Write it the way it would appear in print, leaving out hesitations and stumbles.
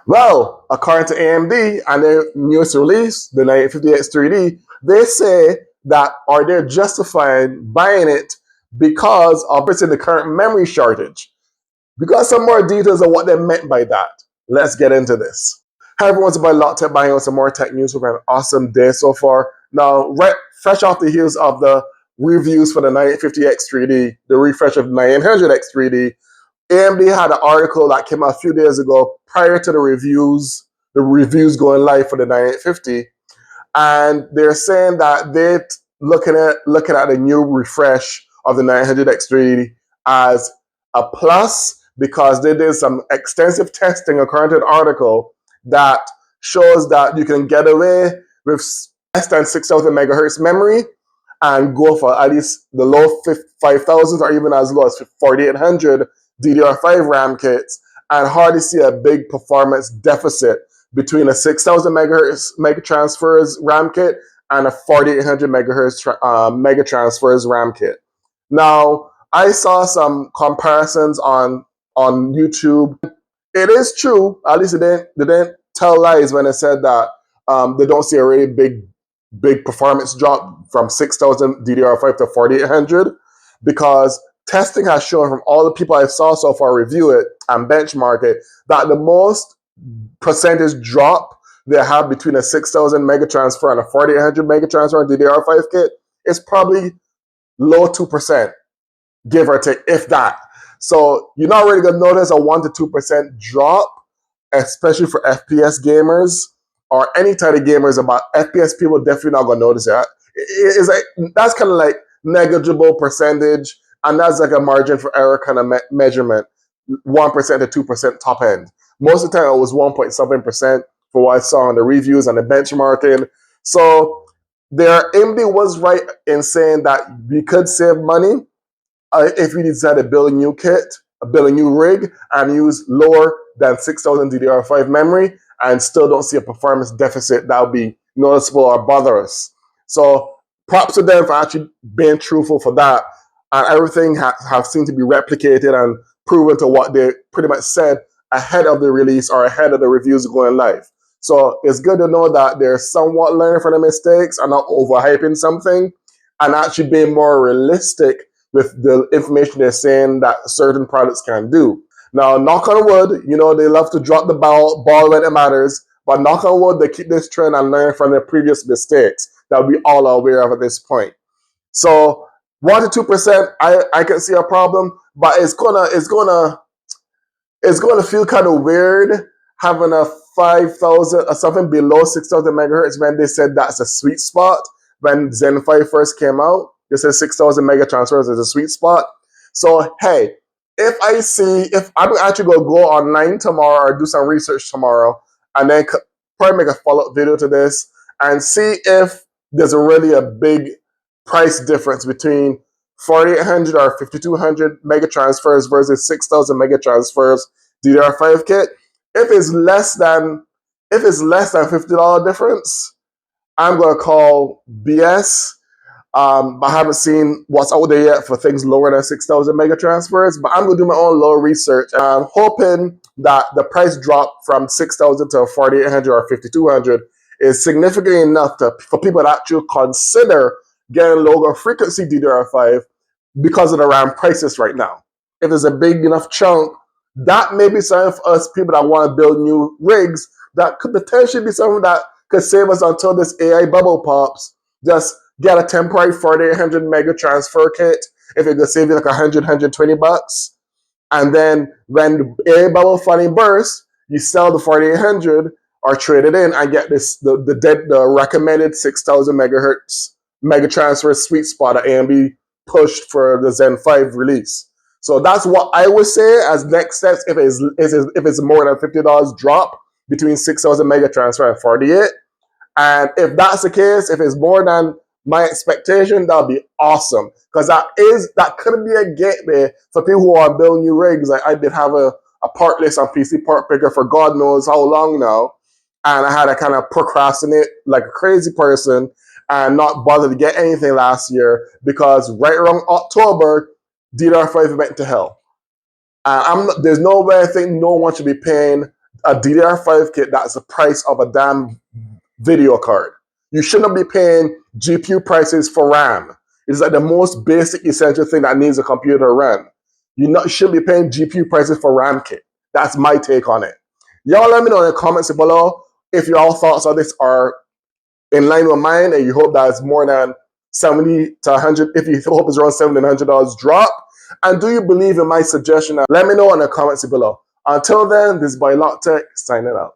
Well, according to AMD and their newest release, the 950X 3D, they say that or they're justifying buying it because of it's in the current memory shortage. We got some more details of what they meant by that. Let's get into this. Hi everyone, it's about Locked buying on some more tech news. We've had an awesome day so far. Now, right, fresh off the heels of the reviews for the 950X 3D, the refresh of 900X 3D, AMD had an article that came out a few days ago prior to the reviews going live for the 9850, and they're saying that they're looking at the new refresh of the 900X3 as a plus because they did some extensive testing according to the article that shows that you can get away with less than 6,000 megahertz memory and go for at least the low 5,000s or even as low as 4,800 DDR5 RAM kits, and hardly see a big performance deficit between a 6,000 megahertz mega transfers RAM kit and a 4,800 megahertz mega transfers RAM kit. Now, I saw some comparisons on YouTube. It is true, at least they didn't tell lies when they said that they don't see a really big performance drop from 6,000 DDR5 to 4,800 because testing has shown from all the people I saw so far review it and benchmark it that the most percentage drop they have between a 6,000 mega transfer and a 4,800 mega transfer on DDR5 kit is probably low 2%, give or take, if that. So you're not really going to notice a 1 to 2% drop, especially for FPS gamers or any type of gamers. About FPS people definitely not going to notice that. It's like, that's kind of like negligible percentage, and that's like a margin for error kind of measurement, 1% to 2% top end. Most of the time it was 1.7% for what I saw on the reviews and the benchmarking. So their AMD was right in saying that we could save money if we decide to build a new kit, build a new rig, and use lower than 6,000 DDR5 memory and still don't see a performance deficit that would be noticeable or bother us. So props to them for actually being truthful for that. And everything have seemed to be replicated and proven to what they pretty much said ahead of the release or ahead of the reviews going live. So it's good to know that they're somewhat learning from the mistakes and not overhyping something and actually being more realistic with the information they're saying that certain products can do. Now, knock on wood, you know, they love to drop the ball when it matters, but knock on wood, they keep this trend and learn from their previous mistakes that we all are aware of at this point. So 1 to 2%, I can see a problem, but it's gonna feel kind of weird having a 5,000 or something below 6,000 megahertz when they said that's a sweet spot. When Zen 5 first came out, they said 6,000 mega transfers is a sweet spot. So hey, if I'm actually gonna go online tomorrow or do some research tomorrow, and then probably make a follow-up video to this and see if there's really a big price difference between 4,800 or 5,200 mega transfers versus 6,000 mega transfers DDR5 kit. If it's less than $50 difference, I'm gonna call BS. I haven't seen what's out there yet for things lower than 6,000 mega transfers, but I'm gonna do my own little research. I'm hoping that the price drop from 6,000 to 4,800 or 5,200 is significant enough for people to actually consider getting lower frequency DDR5 because of the RAM prices right now. If there's a big enough chunk, that may be something for us people that want to build new rigs that could potentially be something that could save us until this AI bubble pops. Just get a temporary 4,800 mega transfer kit if it could save you like 100, 120 bucks. And then when the AI bubble finally bursts, you sell the 4,800 or trade it in and get the recommended 6,000 megahertz mega transfer sweet spot that AMD pushed for the Zen 5 release. So that's what I would say as next steps if it's more than $50 drop between 6,000 mega transfer and 48. And if that's the case, if it's more than my expectation, that'll be awesome. Because that could be a gateway for people who are building new rigs. Like I did have a part list on PC Part Picker for God knows how long now. And I had to kind of procrastinate like a crazy person and not bother to get anything last year because right around October, DDR5 went to hell. There's no way I think no one should be paying a DDR5 kit that's the price of a damn video card. You shouldn't be paying GPU prices for RAM. It's like the most basic essential thing that needs a computer to run. Shouldn't be paying GPU prices for RAM kit. That's my take on it. Y'all let me know in the comments below if your thoughts on this are in line with mine and you hope that it's more than 70 to 100, if you hope it's around $70 to $100 drop. And do you believe in my suggestion? Let me know in the comments below. Until then, this is boy Lock Tech signing out.